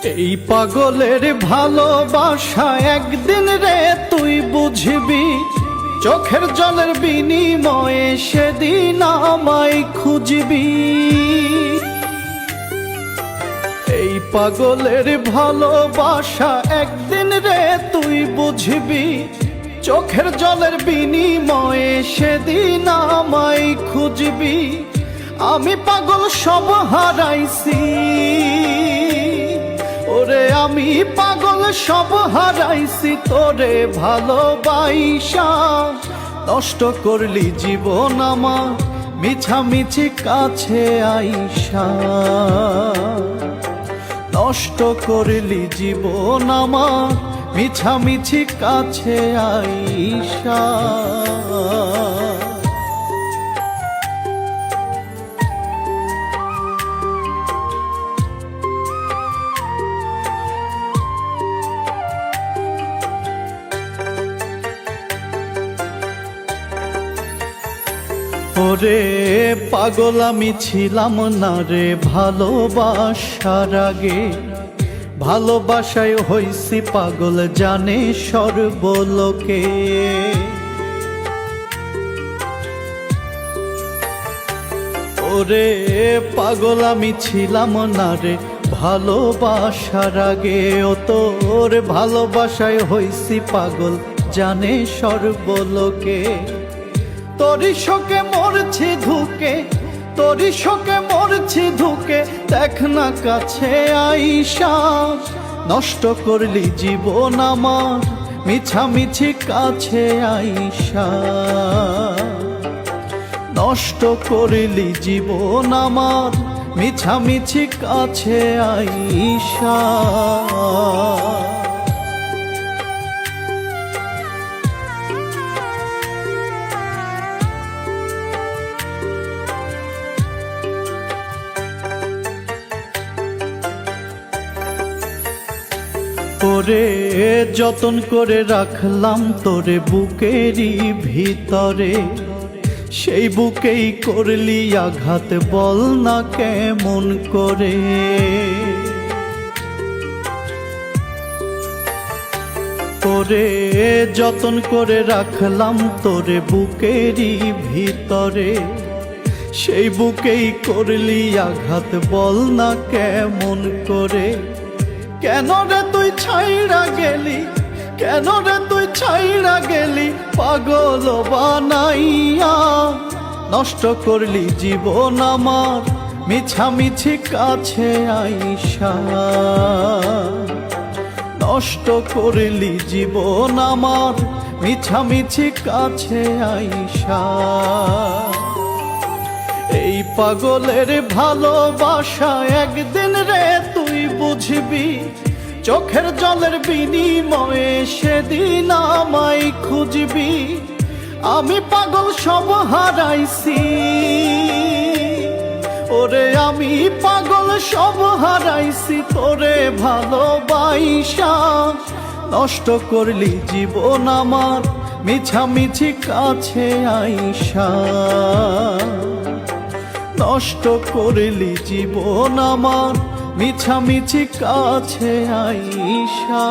এই পাগলের ভালোবাসা একদিন রে তুই বুঝবি, চোখের জলের বিনিময়ে সেদিন আমায় খুঁজবি। এই পাগলের ভালোবাসা একদিন রে তুই বুঝবি, চোখের জলের বিনিময়ে সেদিন আমায় খুঁজবি। আমি পাগল সব হারাইছি ওরে, আমি পাগল সব হারাইছি তোরে ভালোবাসা। নষ্ট করলি জীবন আমার মিছামিছি কাছে আইসা, নষ্ট করলি জীবন আমার মিছামিছি কাছে আইসা। ওরে পাগল আমি ছিলাম না রে ভালোবাসার আগে, ভালোবাসায় হইছি পাগল জানে সর্বলোকে। ওরে পাগল আমি ছিলাম না রে ভালোবাসার আগে, ও তোর ভালোবাসায় হইছি পাগল জানে সর্বলোকে। তোরি শোকে মরছি ধুকে, তোরি শোকে মরছি ধুকে, দেখ না কাছে আইসা। নষ্ট করলি জীবন আমার মিছামিছি কাছে আইসা, নষ্ট করলি জীবন আমার মিছামিছি কাছে আইসা। ওরে যতন করে রাখলাম তোরে বুকেরই ভিতরে, সেই বুকেই করলি আঘাত বল না কেমন করে। ওরে যতন করে রাখলাম তোরে বুকেরই ভিতরে, সেই বুকেই করলি আঘাত বল না কেমন করে। কেন রে তুই ছাইড়া গেলি, কেন রে তুই ছাইড়া গেলি পাগল বানাইয়া। নষ্ট করলি জীবন আমার মিছামিছি কাছে আইসা, নষ্ট করলি জীবন আমার মিছামিছি কাছে আইসা। এই পাগলের ভালোবাসা একদিন রে তুই বুঝবি, চোখের জলের বিনিময়ে সেদিন আমায় খুঁজবি। আমি পাগল সব হারাইছি ওরে, আমি পাগল সব হারাইছি তোরে ভালোবাসা। নষ্ট করলি জীবন আমার মিছামিছি কাছে আইসা, নষ্ট করলি জীবন আমার মিছামিছি কাছে আইসা।